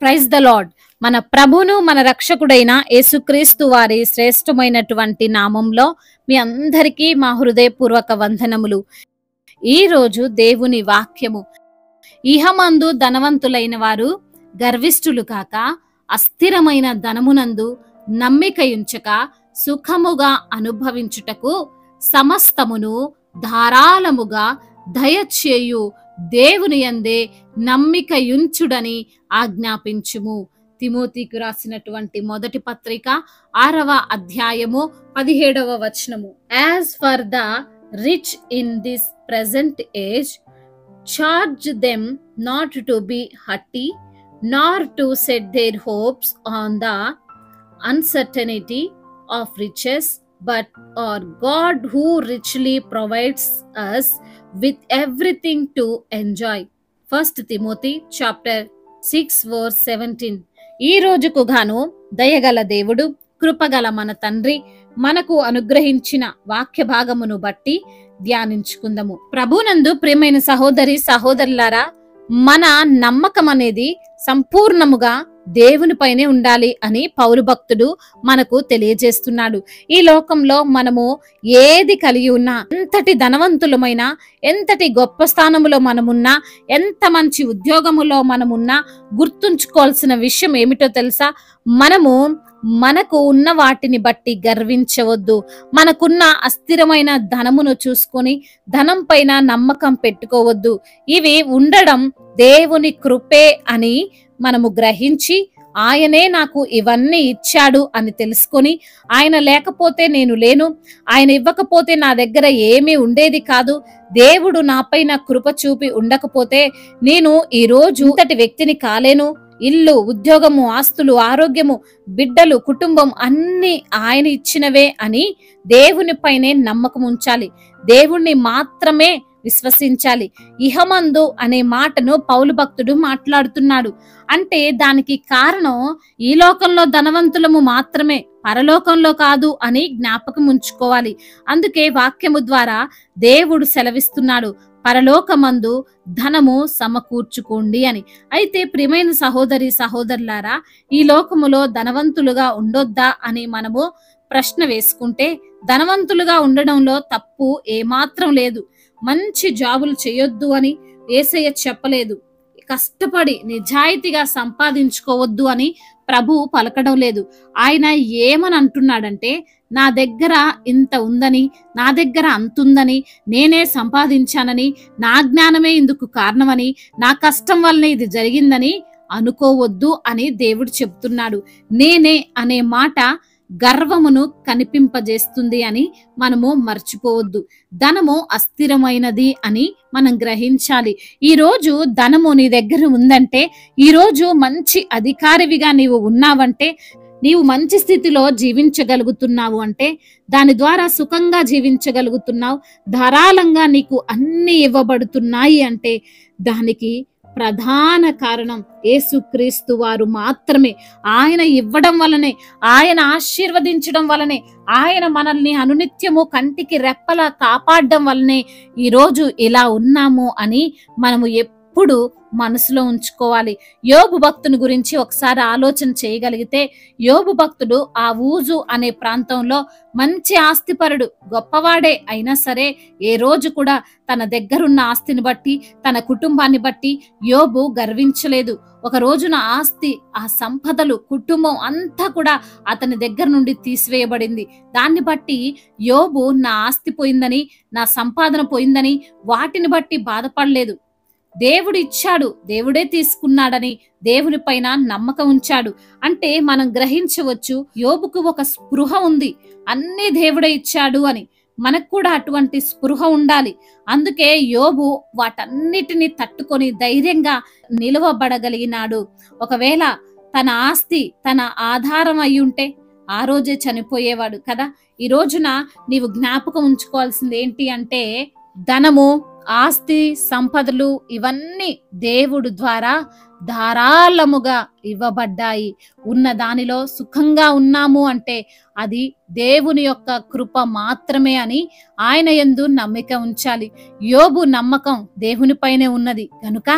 Praise the lord. మన ప్రభును మన రక్షకుడైన యేసుక్రీస్తు వారి శ్రేష్టమైనటువంటి నామంలో మీ అందరికీ మా హృదయపూర్వక వందనములు. ఈ రోజు దేవుని వాక్యము, ఇహమందు ధనవంతులైన వారు గర్విష్ఠులు కాక అస్థిరమైన ధనమునందు నమ్మికయుంచక సుఖముగా అనుభవించుటకు సమస్తమును ధారాళముగా దయచేయు దేవుని యందే నమ్మికయుంచుడని ఆజ్ఞాపించుము. తిమోతికి రాసినటువంటి మొదటి పత్రిక 6వ అధ్యాయము 17వ వచనము. As for the rich in this present age, charge them not to be haughty, nor to set their hopes on the uncertainty of riches, but our God who richly provides us with everything to enjoy. 1 Timothy chapter 6 verse 17. ఈ రోజుకు గాను దయగల దేవుడు, కృపగల మన తండ్రి మనకు అనుగ్రహించిన వాక్య భాగమును బట్టి ధ్యానించుకుందాము. ప్రభునందు ప్రియమైన సహోదరి సహోదరులారా, మన నమ్మకం అనేది సంపూర్ణముగా దేవునిపైనే ఉండాలి అని పౌలు భక్తుడు మనకు తెలియజేస్తున్నాడు. ఈ లోకంలో మనము ఏది కలిగి ఉన్నా, ఎంతటి ధనవంతులమైనా, ఎంతటి గొప్ప స్థానములో మనమున్నా, ఎంత మంచి ఉద్యోగములో మనమున్నా, గుర్తుంచుకోవాల్సిన విషయం ఏమిటో తెలుసా? మనకు ఉన్న వాటిని బట్టి గర్వించవద్దు. మనకున్న అస్థిరమైన ధనమును చూసుకొని ధనం పైన నమ్మకం పెట్టుకోవద్దు. ఇవి ఉండడం దేవుని కృపే అని మనము గ్రహించి, ఆయనే నాకు ఇవన్నీ ఇచ్చాడు అని తెలుసుకొని, ఆయన లేకపోతే నేను లేను, ఆయన ఇవ్వకపోతే నా దగ్గర ఏమీ ఉండేది కాదు, దేవుడు నాపైన కృప చూపి ఉండకపోతే నేను ఈ రోజు ఇంతటి వ్యక్తిని కాలేను, ఇల్లు, ఉద్యోగము, ఆస్తులు, ఆరోగ్యము, బిడ్డలు, కుటుంబం అన్ని ఆయన ఇచ్చినవే అని దేవుని పైనే నమ్మకం ఉంచాలి. దేవుణ్ణి మాత్రమే విశ్వసించాలి. ఇహమందు అనే మాటను పౌలు భక్తుడు మాట్లాడుతున్నాడు. అంటే దానికి కారణం ఈ లోకంలో ధనవంతులము మాత్రమే, పరలోకంలో కాదు అని జ్ఞాపకం ఉంచుకోవాలి. అందుకే వాక్యము ద్వారా దేవుడు సెలవిస్తున్నాడు, పరలోకమందు ధనము సమకూర్చుకోండి అని. అయితే ప్రియమైన సహోదరి సహోదరులారా, ఈ లోకములో ధనవంతులుగా ఉండొద్దా అని మనము ప్రశ్న వేసుకుంటే, ధనవంతులుగా ఉండడంలో తప్పు ఏమాత్రం లేదు. మంచి జాబులు చేయొద్దు అని యేసయ్య చెప్పలేదు. కష్టపడి నిజాయితీగా సంపాదించుకోవద్దు అని ప్రభు పలకడం లేదు. ఆయన ఏమని అంటున్నాడంటే, నా దగ్గర ఇంత ఉందని, నా దగ్గర అంతుందని, నేనే సంపాదించానని, నా జ్ఞానమే ఇందుకు కారణమని, నా కష్టం వల్లనే ఇది జరిగిందని అనుకోవద్దు అని దేవుడు చెప్తున్నాడు. నేనే అనే మాట గర్వమును కనిపింపజేస్తుంది అని మనము మర్చిపోవద్దు. ధనము అస్థిరమైనది అని మనం గ్రహించాలి. ఈ రోజు ధనము నీ దగ్గర ఉందంటే, ఈ రోజు మంచి అధికారివిగా నీవు ఉన్నావంటే, నీవు మంచి స్థితిలో జీవించగలుగుతున్నావు అంటే, దాని ద్వారా సుఖంగా జీవించగలుగుతున్నావు, ధారాళంగా నీకు అన్ని ఇవ్వబడుతున్నాయి అంటే, దానికి ప్రధాన కారణం యేసుక్రీస్తు వారు మాత్రమే. ఆయన ఇవ్వడం వలనే, ఆయన ఆశీర్వదించడం వలనే, ఆయన మనల్ని అనునిత్యము కంటికి రెప్పలా కాపాడడం వలనే ఈరోజు ఇలా ఉన్నాము అని మనము ఎప్పుడు మనసులో ఉంచుకోవాలి. యోబు భక్తుని గురించి ఒకసారి ఆలోచన చేయగలిగితే, యోబు భక్తుడు ఆ ఊజు అనే ప్రాంతంలో మంచి ఆస్తిపరుడు, గొప్పవాడే అయినా సరే ఏ రోజు కూడా తన దగ్గరున్న ఆస్తిని బట్టి, తన కుటుంబాన్ని బట్టి యోబు గర్వించలేదు. ఒక రోజున ఆస్తి, ఆ సంపదలు, కుటుంబం అంతా కూడా అతని దగ్గర నుండి తీసివేయబడింది. దాన్ని బట్టి యోబు నా ఆస్తి పోయిందని, నా సంపాదన పోయిందని వాటిని బట్టి బాధపడలేదు. దేవుడు ఇచ్చాడు, దేవుడే తీసుకున్నాడని దేవుని పైన నమ్మకం ఉంచాడు. అంటే మనం గ్రహించవచ్చు, యోబుకు ఒక స్పృహ ఉంది, అన్నీ దేవుడే ఇచ్చాడు అని. మనకు కూడా అటువంటి స్పృహ ఉండాలి. అందుకే యోబు వాటన్నిటిని తట్టుకొని ధైర్యంగా నిలవబడగలిగినాడు. ఒకవేళ తన ఆస్తి తన ఆధారం అయి ఉంటే ఆ రోజే చనిపోయేవాడు కదా. ఈ రోజున నీవు జ్ఞాపకం ఉంచుకోవాల్సింది ఏంటి అంటే, ధనము, ఆస్తి, సంపదలు ఇవన్నీ దేవుడు ద్వారా ధారాళముగా ఇవ్వబడ్డాయి. ఉన్న దానిలో సుఖంగా ఉన్నాము అంటే అది దేవుని యొక్క కృప మాత్రమే అని ఆయన యందు నమ్మిక ఉంచాలి. యోబు నమ్మకం దేవునిపైనే ఉన్నది కనుక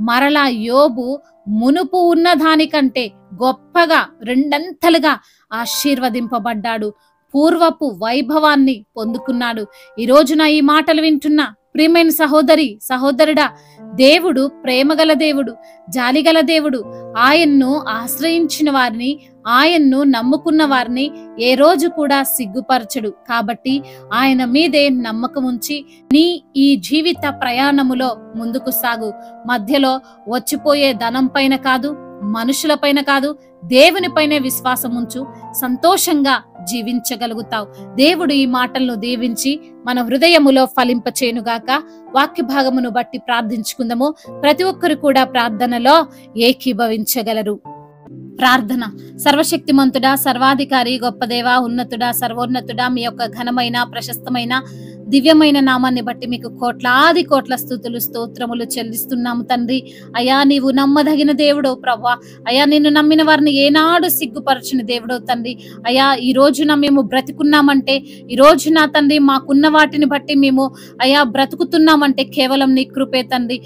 మరలా యోబు మునుపు ఉన్న దానికంటే గొప్పగా రెండంతలుగా ఆశీర్వదింపబడ్డాడు. పూర్వపు వైభవాన్ని పొందుకున్నాడు. ఈ రోజున ఈ మాటలు వింటున్న ప్రియమైన సహోదరి సహోదరుడా, దేవుడు ప్రేమగల దేవుడు, జాలిగల దేవుడు. ఆయన్ను ఆశ్రయించిన వారిని, ఆయన్ను నమ్ముకున్న వారిని ఏ రోజు కూడా సిగ్గుపరచడు. కాబట్టి ఆయన మీదే నమ్మకం ఉంచి నీ ఈ జీవిత ప్రయాణములో ముందుకు సాగు. మధ్యలో వచ్చిపోయే ధనం పైన కాదు, మనుషులపైన కాదు, దేవునిపైనే విశ్వాసం ఉంచు. సంతోషంగా జీవించగలుగుతావు. దేవుడు ఈ మాటలను దీవించి మన హృదయములో ఫలింపచేయునుగాక. వాక్య భాగమును బట్టి ప్రార్థించుకుందాము. ప్రతి ఒక్కరు కూడా ప్రార్థనలో ఏకీభవించగలరు. ప్రార్థన. సర్వశక్తిమంతుడా, సర్వాధికారి, గొప్ప దేవా, ఉన్నతుడా, సర్వోన్నతుడా, మీ యొక్క ఘనమైన ప్రశస్తమైన దివ్యమైన నామాన్ని బట్టి మీకు కోట్లాది కోట్ల స్తుతులు స్తోత్రములు చెల్లిస్తున్నాము తండ్రి. అయా నీవు నమ్మదగిన దేవుడో ప్రభా. అయా నిన్ను నమ్మిన వారిని ఏనాడు సిగ్గుపరచిన దేవుడో తండ్రి. అయా ఈ రోజున మేము బ్రతికున్నామంటే, ఈ రోజున తండ్రి మాకున్న వాటిని బట్టి మేము అయా బ్రతుకుతున్నామంటే కేవలం నీ కృపే తండ్రి.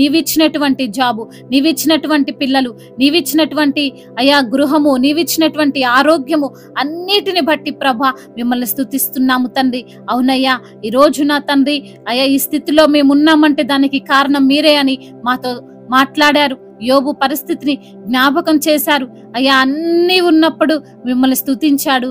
నీవిచ్చినటువంటి జాబు, నీవిచ్చినటువంటి పిల్లలు, నీవిచ్చినటువంటి అయా గృహము, నీవిచ్చినటువంటి ఆరోగ్యము, అన్నిటిని బట్టి ప్రభా మిమ్మల్ని స్తుతిస్తున్నాము తండ్రి. అవునయ్యా, ఈ రోజు నా తండ్రి అయ్యా ఈ స్థితిలో మేమున్నామంటే దానికి కారణం మీరే అని మాతో మాట్లాడారు. యోబు పరిస్థితిని జ్ఞాపకం చేశారు. అయ్యా అన్నీ ఉన్నప్పుడు మిమ్మల్ని స్తుతించాడు,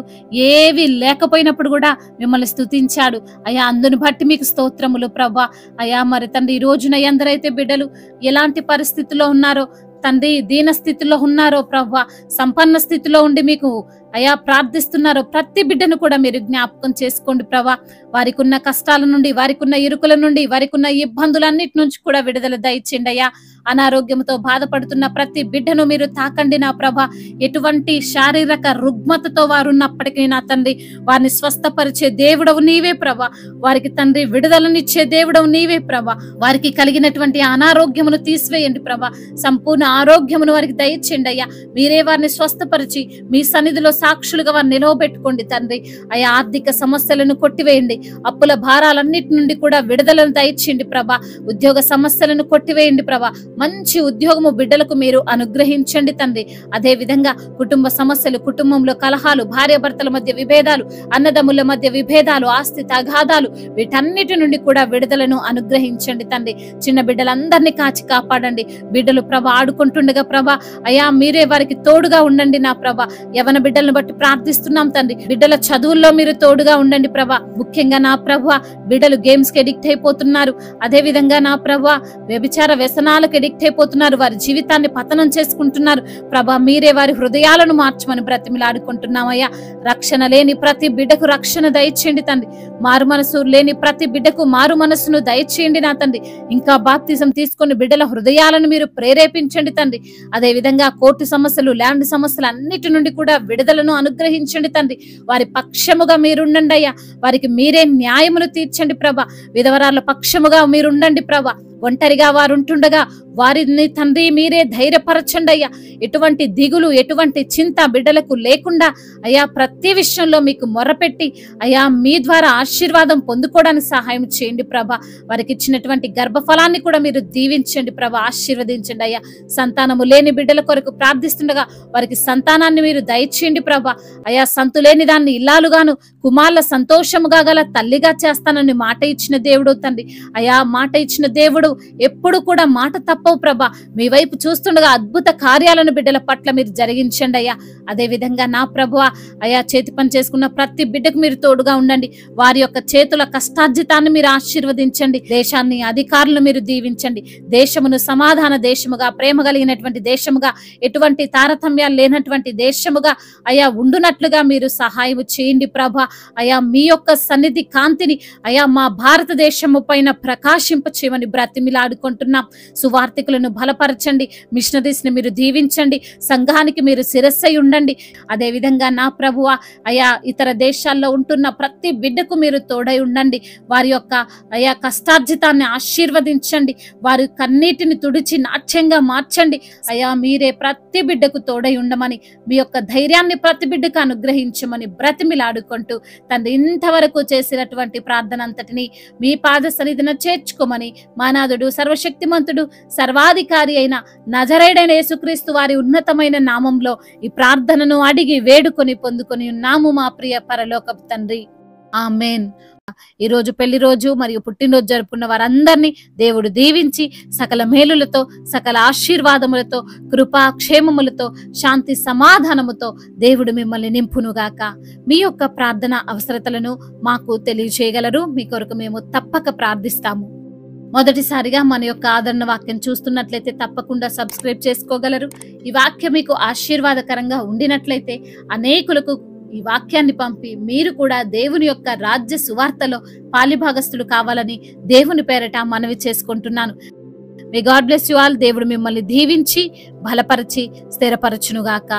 ఏవి లేకపోయినప్పుడు కూడా మిమ్మల్ని స్తుతించాడు. అయ్యా అందుని బట్టి మీకు స్తోత్రములు ప్రభా. అయ్యా మరి తండ్రి ఈ రోజున ఎందరైతే బిడ్డలు ఎలాంటి పరిస్థితిలో ఉన్నారో తండ్రి, దీన స్థితిలో ఉన్నారో ప్రభా, సంపన్న స్థితిలో ఉండి మీకు అయా ప్రార్థిస్తున్నారో ప్రతి బిడ్డను కూడా మీరు జ్ఞాపకం చేసుకోండి ప్రభా. వారికి ఉన్న కష్టాల నుండి, వారికి ఉన్న ఇరుకుల నుండి, వారికి ఉన్న ఇబ్బందులన్నిటి నుంచి కూడా విడుదల దయచేయండి అయ్యా. అనారోగ్యంతో బాధపడుతున్న ప్రతి బిడ్డను మీరు తాకండి నా ప్రభా. ఎటువంటి శారీరక రుగ్మతతో వారు ఉన్నప్పటికీ నా తండ్రి వారిని స్వస్థపరిచే దేవుడవు నీవే ప్రభా. వారికి తండ్రి విడుదలనిచ్చే దేవుడవు నీవే ప్రభా. వారికి కలిగినటువంటి అనారోగ్యమును తీసివేయండి ప్రభా. సంపూర్ణ ఆరోగ్యమును వారికి దయచేయండి అయ్యా. మీరే వారిని స్వస్థపరిచి మీ సన్నిధిలో సాక్షులుగా వారిని నిలవబెట్టుకోండి తండ్రి. అయ్యా ఆర్థిక సమస్యలను కొట్టివేయండి. అప్పుల భారాలన్నిటి నుండి కూడా విడుదలను దయచేయండి ప్రభా. ఉద్యోగ సమస్యలను కొట్టివేయండి ప్రభా. మంచి ఉద్యోగము బిడ్డలకు మీరు అనుగ్రహించండి తండ్రి. అదే విధంగా కుటుంబ సమస్యలు, కుటుంబంలో కలహాలు, భార్యాభర్తల మధ్య విభేదాలు, అన్నదమ్ముల మధ్య విభేదాలు, ఆస్తి తగాదాలు, వీటన్నిటి నుండి కూడా విడుదలను అనుగ్రహించండి తండ్రి. చిన్న బిడ్డలందరినీ కాచి కాపాడండి. బిడ్డలు ప్రభా ఆడుకుంటుండగా ప్రభా అయ్యా మీరే వారికి తోడుగా ఉండండి నా ప్రభా. యవన బిడ్డలను బట్టి ప్రార్థిస్తున్నాం తండ్రి. బిడ్డల చదువుల్లో మీరు తోడుగా ఉండండి ప్రభా. ముఖ్యంగా నా ప్రభా బిడ్డలు గేమ్స్ కి అడిక్ట్ అయిపోతున్నారు. అదే విధంగా నా ప్రభా వ్యభిచార వ్యసనాలకు అడిక్ట్ అయిపోతున్నారు. వారి జీవితాన్ని పతనం చేసుకుంటున్నారు ప్రభా. మీరే వారి హృదయాలను మార్చమని బ్రతిమిలాడుకుంటున్నామయ్యా. రక్షణ లేని ప్రతి బిడ్డకు రక్షణ దయచేయండి తండ్రి. మారు మనసు లేని ప్రతి బిడ్డకు మారు మనసును దయచేయండి నా తండ్రి. ఇంకా బాప్తిజం తీసుకుని బిడ్డల హృదయాలను మీరు ప్రేరేపించండి తండ్రి. అదే విధంగా కోర్టు సమస్యలు, ల్యాండ్ సమస్యలు అన్నిటి నుండి కూడా విడుదలను అనుగ్రహించండి తండ్రి. వారి పక్షముగా మీరుండండి అయ్యా. వారికి మీరే న్యాయమును తీర్చండి ప్రభా. విధవరాల పక్షముగా మీరుండండి ప్రభా. ఒంటరిగా వారు ఉంటుండగా వారిని తండ్రి మీరే ధైర్యపరచండి అయ్యా. ఎటువంటి దిగులు, ఎటువంటి చింత బిడ్డలకు లేకుండా అయ్యా ప్రతి విషయంలో మీకు మొర్రపెట్టి అయ్యా మీ ద్వారా ఆశీర్వాదం పొందుకోవడానికి సహాయం చేయండి ప్రభా. వారికి ఇచ్చినటువంటి గర్భఫలాన్ని కూడా మీరు దీవించండి ప్రభా. ఆశీర్వదించండి అయ్యా. సంతానము లేని బిడ్డల కొరకు ప్రార్థిస్తుండగా వారికి సంతానాన్ని మీరు దయచేయండి ప్రభా. అయ్యా సంతు లేని దాన్ని ఇల్లాలుగాను, కుమార్ల సంతోషముగా గల తల్లిగా చేస్తానని మాట ఇచ్చిన దేవుడు తండ్రి. అయ్యా మాట ఇచ్చిన దేవుడు ఎప్పుడు కూడా మాట తప్పవు ప్రభా. మీ వైపు చూస్తుండగా అద్భుత కార్యాలను బిడ్డల పట్ల మీరు జరిగించండి అయ్యా. అదే విధంగా నా ప్రభువా అయ్యా చేతి పని చేసుకున్న ప్రతి బిడ్డకు మీరు తోడుగా ఉండండి. వారి యొక్క చేతుల కష్టార్జితాన్ని మీరు ఆశీర్వదించండి. దేశాన్ని, అధికారులను మీరు దీవించండి. దేశమును సమాధాన దేశముగా, ప్రేమ కలిగినటువంటి దేశముగా, ఎటువంటి తారతమ్యాలు లేనటువంటి దేశముగా అయ్యా ఉండునట్లుగా మీరు సహాయం చేయండి ప్రభా. అయ్యా మీ యొక్క సన్నిధి కాంతిని అయ్యా మా భారతదేశము పైన ప్రకాశింప చేయమని బ్రతిమిలాడుకుంటున్నాం. సువార్థికులను బలపరచండి. మిషనరీస్ ని మీరు దీవించండి. సంఘానికి మీరు శిరస్సై ఉండండి. అదే విధంగా నా ప్రభువా అయా ఇతర దేశాల్లో ఉంటున్న ప్రతి బిడ్డకు మీరు తోడై ఉండండి. వారి యొక్క అయా కష్టార్జితాన్ని ఆశీర్వదించండి. వారి కన్నీటిని తుడిచి నాట్యంగా మార్చండి. అయా మీరే ప్రతి బిడ్డకు తోడై ఉండమని, మీ యొక్క ధైర్యాన్ని ప్రతి బిడ్డకు అనుగ్రహించమని బ్రతిమిలాడుకుంటూ తండ్రి ఇంతవరకు చేసినటువంటి ప్రార్థన అంతటిని మీ పాద సన్నిధిన చేర్చుకోమని మా నాథ సర్వోన్నతుడు, సర్వశక్తిమంతుడు, సర్వాధికారి అయిన నజరేయుడైన యేసుక్రీస్తు వారి ఉన్నతమైన నామంలో ఈ ప్రార్థనను అడిగి వేడుకొని పొందుకొని ఉన్నాము మా ప్రియ పరలోకపు తండ్రి. ఆమేన్. ఈ రోజు పెళ్లి రోజు మరియు పుట్టినరోజు జరుపుకున్న వారందరినీ దేవుడు దీవించి సకల మేలులతో, సకల ఆశీర్వాదములతో, కృపా క్షేమములతో, శాంతి సమాధానముతో దేవుడు మిమ్మల్ని నింపునుగాక. మీ యొక్క ప్రార్థన అవసరతలను మాకు తెలియచేయగలరు. మీ కొరకు మేము తప్పక ప్రార్థిస్తాము. మొదటిసారిగా మన యొక్క ఆదరణ వాక్యం చూస్తున్నట్లయితే తప్పకుండా సబ్స్క్రైబ్ చేసుకోగలరు. ఈ వాక్యం మీకు ఆశీర్వాదకరంగా ఉండినట్లయితే అనేకులకు ఈ వాక్యాన్ని పంపి మీరు కూడా దేవుని యొక్క రాజ్య సువార్తలో పాలిభాగస్తులు కావాలని దేవుని పేరట మనవి చేసుకుంటున్నాను. May God bless you all. దేవుడు మిమ్మల్ని దీవించి బలపరిచి స్థిరపరచునుగాక.